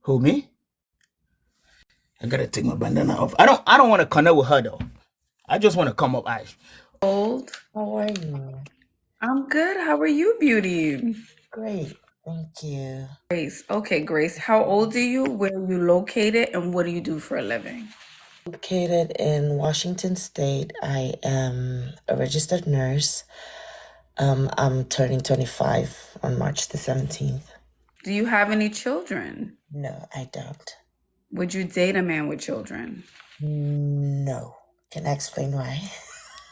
Who, me? I gotta take my bandana off. I don't want to connect with her though. I just want to come up Ash. Old. How are you? I'm good. How are you, beauty? Great, thank you. Grace. Okay, Grace. How old are you? Where are you located? And what do you do for a living? Located in Washington State. I am a registered nurse. I'm turning 25 on March the 17th. Do you have any children? No, I don't. Would you date a man with children? No. Can I explain why?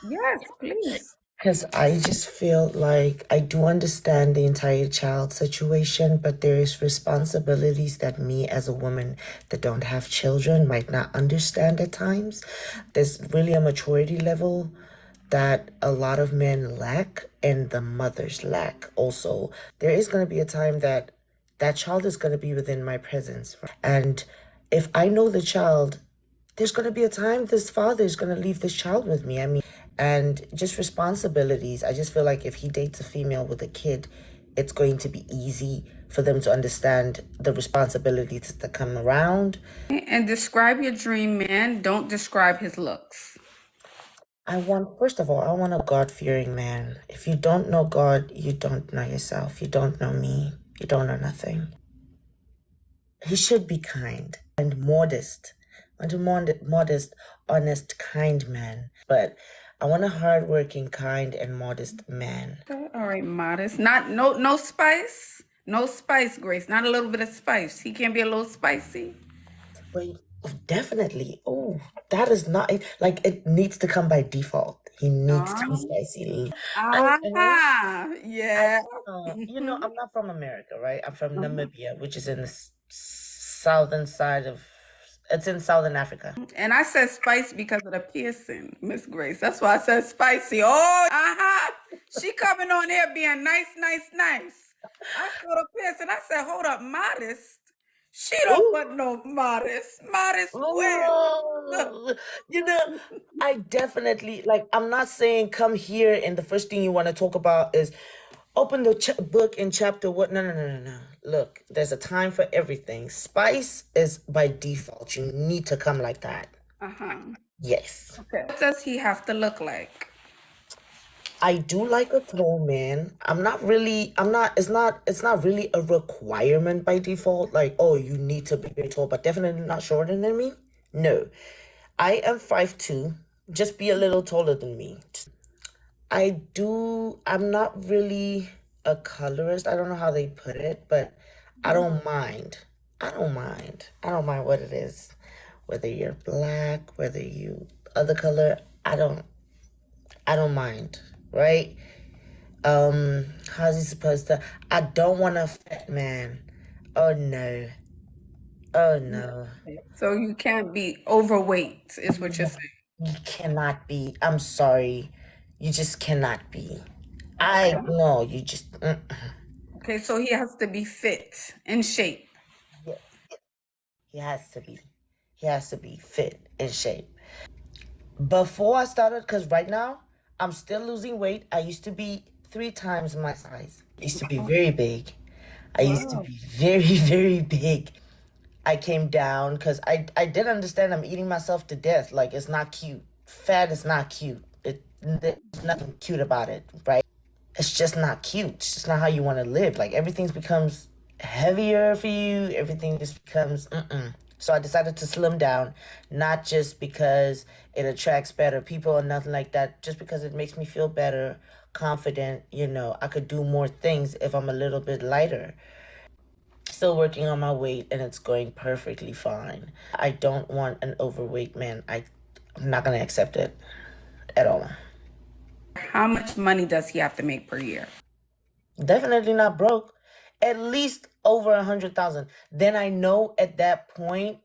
Yes, please. Because I just feel like I do understand the entire child situation, but there is responsibilities that me as a woman that don't have children might not understand at times. There's really a maturity level that a lot of men lack and the mothers lack also. There is going to be a time that that child is going to be within my presence. And if I know the child, there's going to be a time this father is going to leave this child with me. I mean, and just responsibilities. I just feel like if he dates a female with a kid, it's going to be easy for them to understand the responsibilities that come around. And describe your dream man. Don't describe his looks. First of all, I want a God-fearing man. If you don't know God, you don't know yourself. You don't know me. You don't know nothing. He should be kind and modest. I want a modest, honest, kind man. But I want a hardworking, kind, and modest man. Okay, all right, modest. No spice. No spice, Grace. Not a little bit of spice. He can be a little spicy. Wait, definitely. Oh, that is not like it needs to come by default. He needs to be spicy. I, Yeah. I'm not from America, right? I'm from Namibia, which is in the southern side of, it's in Southern Africa. And I said spicy because of the piercing, Miss Grace. That's why I said spicy. Oh, she coming on here being nice, nice, nice. I saw the piercing. I said, hold up, modest. She don't Ooh, want no modest. Modest where? ooh. You know, I definitely like. I'm not saying come here and the first thing you want to talk about is open the book in chapter what? No, no, no, no, no. Look, there's a time for everything. Spice is by default. You need to come like that. Uh-huh. Yes. Okay. What does he have to look like? I do like a tall man. It's not really a requirement by default. Like, oh, you need to be very tall, but definitely not shorter than me. No. I am 5'2". Just be a little taller than me. I'm not really a colorist. I don't know how they put it, but I don't mind. I don't mind what it is. Whether you're black, whether you other color, I don't mind, right? How's he supposed to? I don't want a fat man. Oh no. Oh no. So you can't be overweight, is what you're saying. You cannot be. I'm sorry. You just cannot be. Okay. No, you just, Okay, so he has to be fit, in shape. yeah, he has to be. He has to be fit in shape. Before I started, because right now, I'm still losing weight. I used to be 3 times my size. I used to be very big. I used to Wow. be very, very big. I came down because I did understand I'm eating myself to death. Like, it's not cute. Fat is not cute. There's nothing cute about it, right? It's just not cute. It's just not how you want to live. Like, everything becomes heavier for you. Everything just becomes, So I decided to slim down, not just because it attracts better people or nothing like that, just because it makes me feel better, confident. I could do more things if I'm a little bit lighter. Still working on my weight and it's going perfectly fine. I don't want an overweight man. I'm not going to accept it at all. How much money does he have to make per year? Definitely not broke. At least over 100,000. Then I know at that point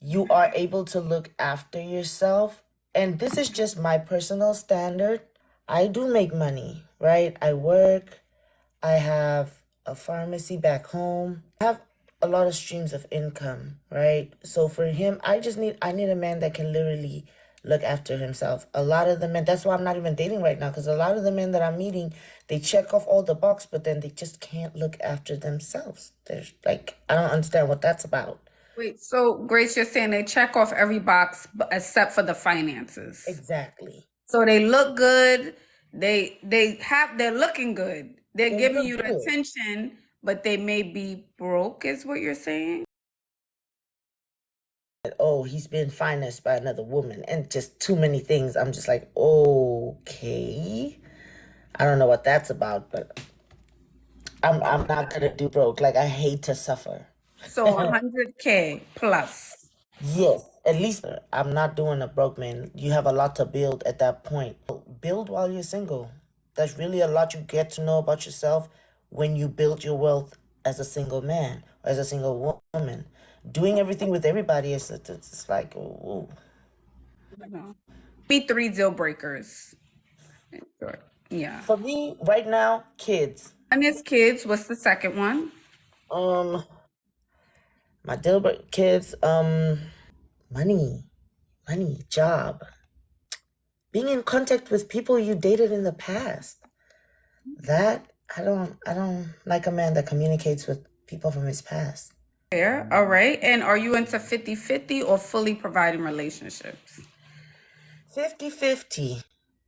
you are able to look after yourself. And this is just my personal standard. I do make money, right? I work. I have a pharmacy back home. I have a lot of streams of income, right? So for him, I need a man that can literally look after himself. A lot of the men, that's why I'm not even dating right now, because a lot of the men that I'm meeting, they check off all the box, but then they just can't look after themselves. There's like, I don't understand what that's about. Wait, so Grace, you're saying they check off every box except for the finances. Exactly. So they look good. They're looking good. They're They giving look you the good. attention, but they may be broke, is what you're saying? Oh, he's been financed by another woman, and just too many things. I'm just like, okay. I don't know what that's about, but I'm not gonna do broke. Like, I hate to suffer. So 100K plus. Yes, at least I'm not doing a broke man. You have a lot to build at that point. Build while you're single. There's really a lot you get to know about yourself when you build your wealth as a single man or as a single woman. Doing everything with everybody is it's like, ooh. Be 3 deal breakers. Sure. Yeah. For me, right now, kids. And his kids, what's the second one? Um, my deal breaker kids, money, job, being in contact with people you dated in the past. That I don't like a man that communicates with people from his past. Fair. All right. And are you into 50-50 or fully providing relationships? 50-50.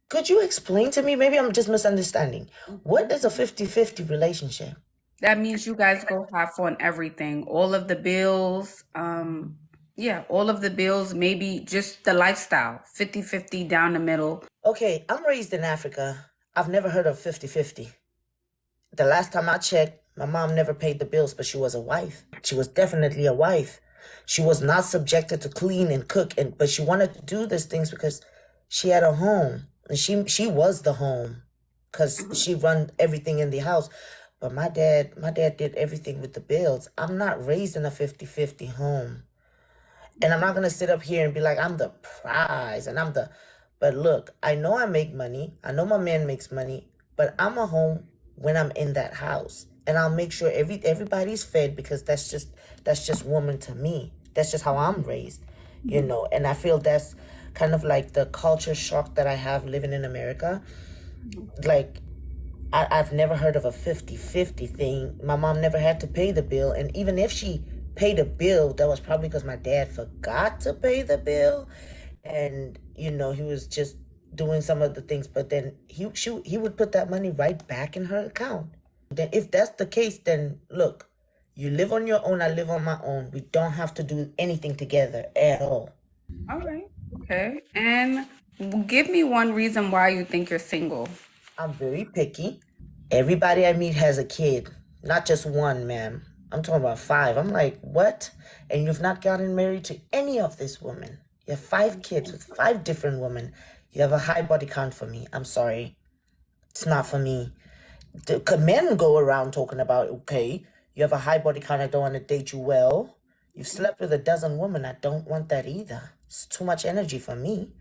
Could you explain to me? Maybe I'm just misunderstanding. What is a 50-50 relationship? That means you guys go half on everything. All of the bills, yeah, all of the bills, maybe just the lifestyle. 50-50 down the middle. Okay, I'm raised in Africa. I've never heard of 50-50. The last time I checked, my mom never paid the bills, but she was a wife. She was definitely a wife. She was not subjected to clean and cook, but she wanted to do these things because she had a home. And she was the home because she run everything in the house. But my dad did everything with the bills. I'm not raised in a 50-50 home. And I'm not going to sit up here and be like, I'm the prize and but look, I know I make money. I know my man makes money, but I'm a home when I'm in that house. And I'll make sure everybody's fed because that's just woman to me. That's just how I'm raised, and I feel that's kind of like the culture shock that I have living in America. Like, I've never heard of a 50-50 thing. My mom never had to pay the bill. And even if she paid a bill, that was probably because my dad forgot to pay the bill. And, he was just doing some of the things. But then he would put that money right back in her account. Then if that's the case, then look, you live on your own, I live on my own. We don't have to do anything together at all. All right. Okay. And give me one reason why you think you're single. I'm very picky. Everybody I meet has a kid. Not just one, ma'am. I'm talking about 5. I'm like, what? And you've not gotten married to any of this women. You have 5 kids with 5 different women. You have a high body count for me. I'm sorry. It's not for me. Men go around talking about, okay, you have a high body count. I don't want to date you well. You've slept with a dozen women. I don't want that either. It's too much energy for me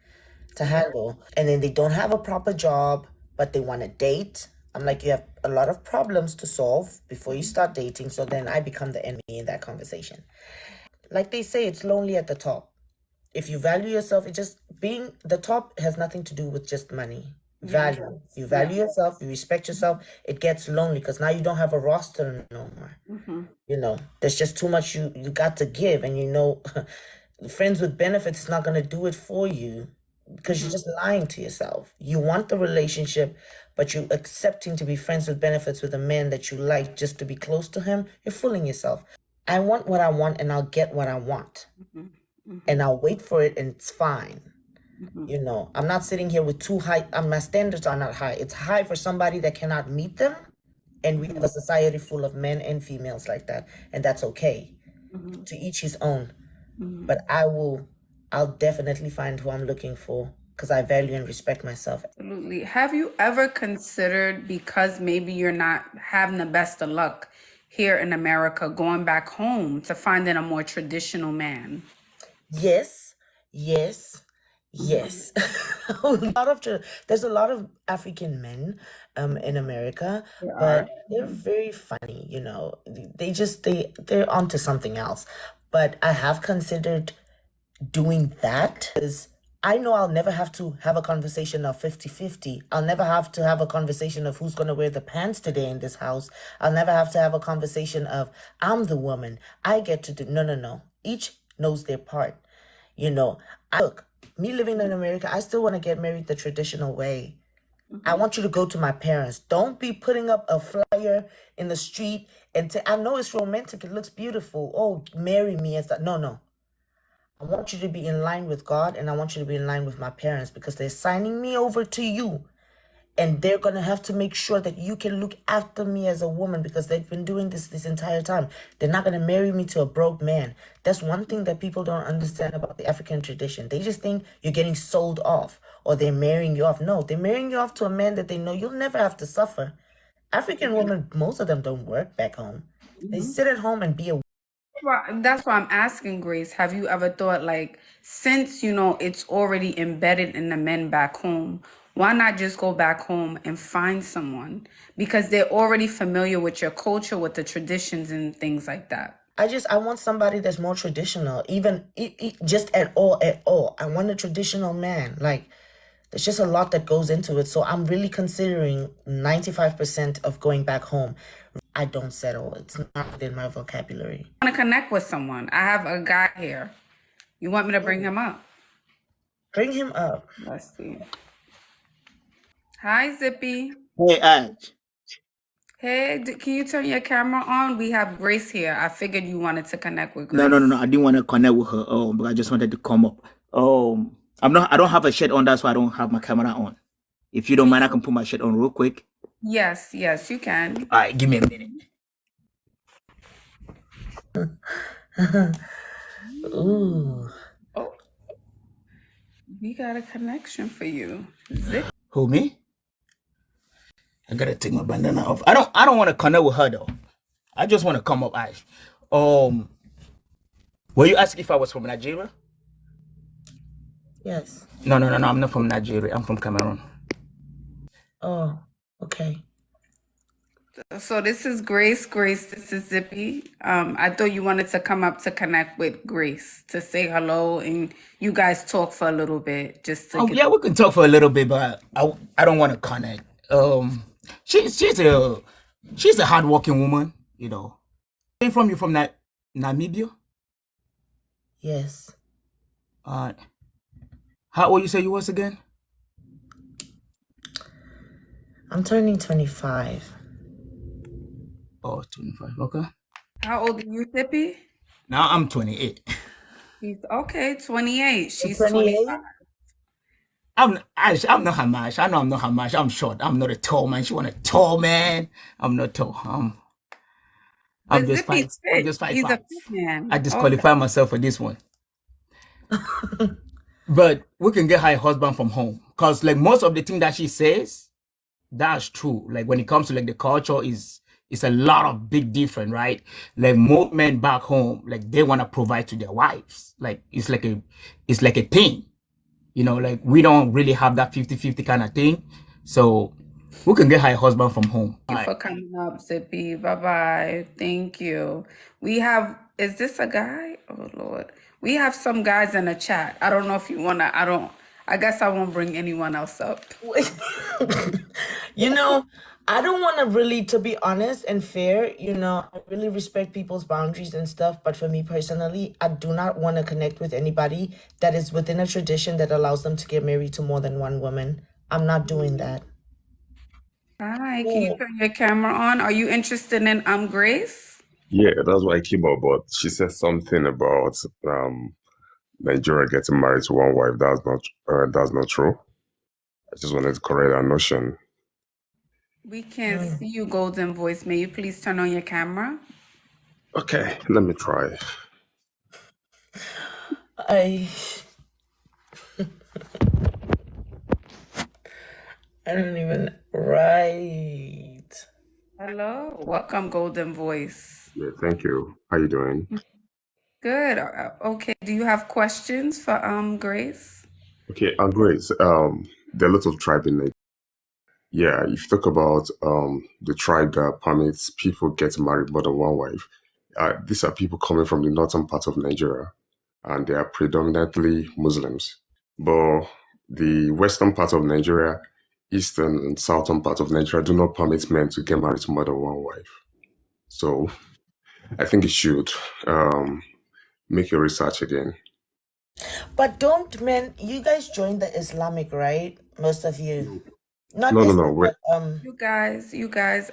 to handle. And then they don't have a proper job, but they want to date. I'm like, you have a lot of problems to solve before you start dating. So then I become the enemy in that conversation. Like they say, it's lonely at the top. If you value yourself, it just being the top has nothing to do with just money. Value. You value yourself, you respect yourself. It gets lonely because now you don't have a roster no more. There's just too much you got to give. And friends with benefits is not going to do it for you because you're just lying to yourself. You want the relationship, but you're accepting to be friends with benefits with a man that you like just to be close to him. You're fooling yourself. I want what I want and I'll get what I want. And I'll wait for it and it's fine. I'm not sitting here with too high. My standards are not high. It's high for somebody that cannot meet them. And we have a society full of men and females like that. And that's okay. To each his own. But I'll definitely find who I'm looking for because I value and respect myself. Absolutely. Have you ever considered, because maybe you're not having the best of luck here in America, going back home to finding a more traditional man? Yes. There's a lot of African men in America, but they're very funny, they're onto something else. But I have considered doing that because I know I'll never have to have a conversation of 50-50. I'll never have to have a conversation of who's going to wear the pants today in this house. I'll never have to have a conversation of I'm the woman. I get to do. No, no, no. Each knows their part. You know, look, me living in America, I still want to get married the traditional way. I want you to go to my parents. Don't be putting up a flyer in the street and I know it's romantic. It looks beautiful. Oh, marry me and stuff. No, no. I want you to be in line with God and I want you to be in line with my parents because they're signing me over to you. And they're going to have to make sure that you can look after me as a woman because they've been doing this entire time. They're not going to marry me to a broke man. That's one thing that people don't understand about the African tradition. They just think you're getting sold off or they're marrying you off. No, they're marrying you off to a man that they know you'll never have to suffer. African women, most of them don't work back home. They sit at home and be a Well, that's why I'm asking, Grace. Have you ever thought, like, since it's already embedded in the men back home, why not just go back home and find someone? Because they're already familiar with your culture, with the traditions and things like that. I want somebody that's more traditional, even just at all. I want a traditional man. Like, there's just a lot that goes into it. So I'm really considering 95% of going back home. I don't settle. It's not within my vocabulary. I want to connect with someone. I have a guy here. You want me to bring him up? Bring him up. Let's see. Hi, Zippy. Hey, Aj. Hey, can you turn your camera on? We have Grace here. I figured you wanted to connect with No, Grace. no, no, no. I didn't want to connect with her. But I just wanted to come up. I don't have a shirt on. That's why I don't have my camera on. If you don't mind, I can put my shirt on real quick. Yes, yes, you can. All right, give me a minute. Ooh. Oh, we got a connection for you. Zippy. Who, me? I gotta take my bandana off. I don't want to connect with her though. I just want to come up, Ash. Were you asking if I was from Nigeria? Yes. No, no, no, no. I'm not from Nigeria. I'm from Cameroon. Oh, okay. So this is Grace. Grace, this is Zippy. I thought you wanted to come up to connect with Grace to say hello and you guys talk for a little bit just to Oh, get. yeah, we can talk for a little bit, but I don't want to connect. She's a hardworking woman. Where from you from Namibia? Yes. How old you say you was again? I'm turning 25. Oh, 25. Okay. How old are you, Zippy? Now I'm 28. He's okay, 28. She's 28? 25. I'm not Hamash. I know I'm not Hamash. I'm short. I'm not a tall man. She want a tall man. I'm not tall. I'm But just Zippy's five. I'm fit. just He's a 5'5". fit man. I Okay. disqualify myself for this one. But we can get her a husband from home. Cause like most of the thing that she says, that's true. Like when it comes to like the culture is it's a lot of big difference, right? Like most men back home, like they want to provide to their wives. Like it's like a thing. Like we don't really have that 50-50 kind of thing. So we can get her a husband from home. Thank you for coming up, Zippy. Bye-bye. Thank you. Is this a guy? Oh, Lord. We have some guys in the chat. I don't know if you want to, I guess I won't bring anyone else up. I don't want to really, to be honest and fair, I really respect people's boundaries and stuff. But for me personally, I do not want to connect with anybody that is within a tradition that allows them to get married to more than one woman. I'm not doing that. Hi, can you turn your camera on? Are you interested in Grace? Yeah, that's why I came up. But she said something about Nigeria getting married to one wife. That's not true. I just wanted to correct that notion. We can't see you, Golden Voice. May you please turn on your camera? Okay, let me try. I don't even right. Hello, welcome, Golden Voice. Yeah, thank you. How you doing? Good. Okay. Do you have questions for Grace? Okay, Grace. There are a lot of tribe in Nigeria. Yeah, if you talk about the tribe that permits people get married more than one wife, these are people coming from the northern part of Nigeria, and they are predominantly Muslims. but the western part of Nigeria, eastern and southern part of Nigeria do not permit men to get married to more than one wife. So I think you should make your research again. But don't men, you guys joined the Islamic, right? Most of you. Not No, no, no. Islam, Wait. but You guys,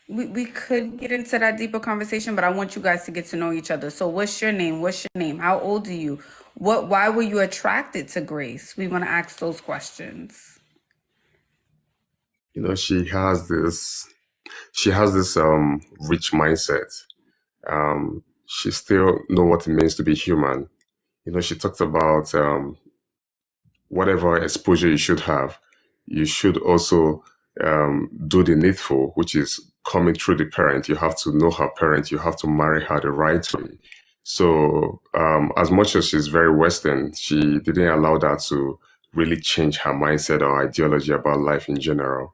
we could get into that deeper conversation, but I want you guys to get to know each other. So what's your name? What's your name? How old are you? Why were you attracted to Grace? We want to ask those questions. You know, she has this rich mindset. She still know what it means to be human. You know, she talked about whatever exposure you should have, you should also do the needful, which is coming through the parent. You have to know her parent. You have to marry her the right way. So, as much as she's very Western, she didn't allow that to really change her mindset or ideology about life in general.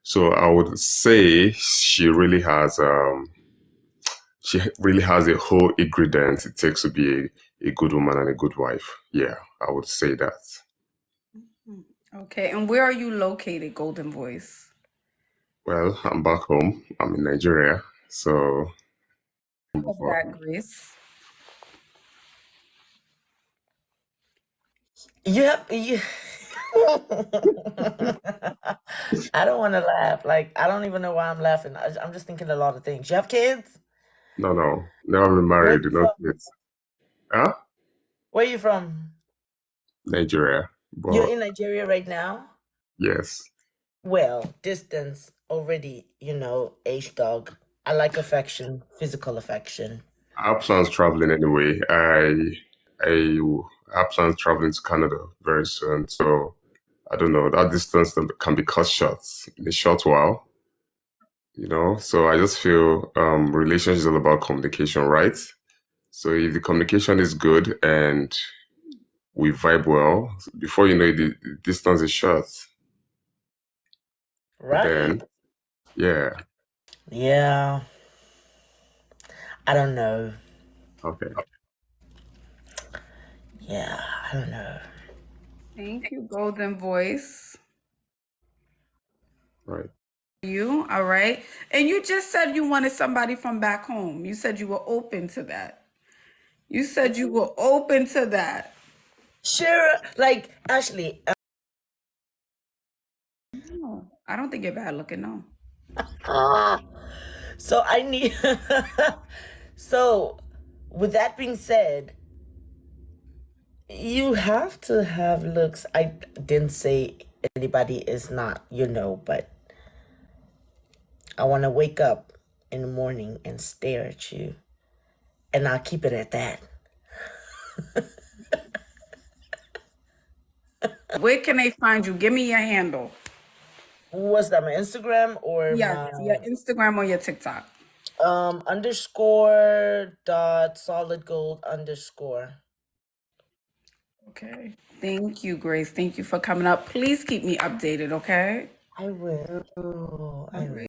So, I would say she really has a whole ingredient it takes to be a good woman and a good wife. Yeah, I would say that. Okay, and where are you located, Golden Voice? Well, I'm back home. I'm in Nigeria. So, Of that, Grace. you I don't want to laugh. Like, I don't even know why I'm laughing. I'm just thinking a lot of things. You have kids? no, no, never been Where married, you no from? kids. Huh? Where you from? Nigeria. You're But in Nigeria right now? yes, Well, distance already, age dog. I like affection, physical affection. I have plans traveling anyway. I have plans traveling to Canada very soon. So I don't know. That distance can be cut short in a short while. You know, so I just feel relationship is all about communication, right? So if the communication is good and we vibe well, before you know it, the distance is short. But Right. then, yeah, Yeah, I don't know. okay, Yeah, I don't know. Thank you, Golden Voice. right. You, all right. And you just said you wanted somebody from back home. You said you were open to that. You said you were open to that. Sure, like Ashley. No, I don't think you're bad looking, no. Ah, so I need. So, with that being said, you have to have looks. I didn't say anybody is not, but I want to wake up in the morning and stare at you, and I'll keep it at that. Where can they find you? Give me your handle. What's that? My Instagram or Yes, my your Instagram or your TikTok. underscore dot solid gold underscore. Okay. Thank you, Grace. Thank you for coming up. Please keep me updated, okay? I will. All I will. right.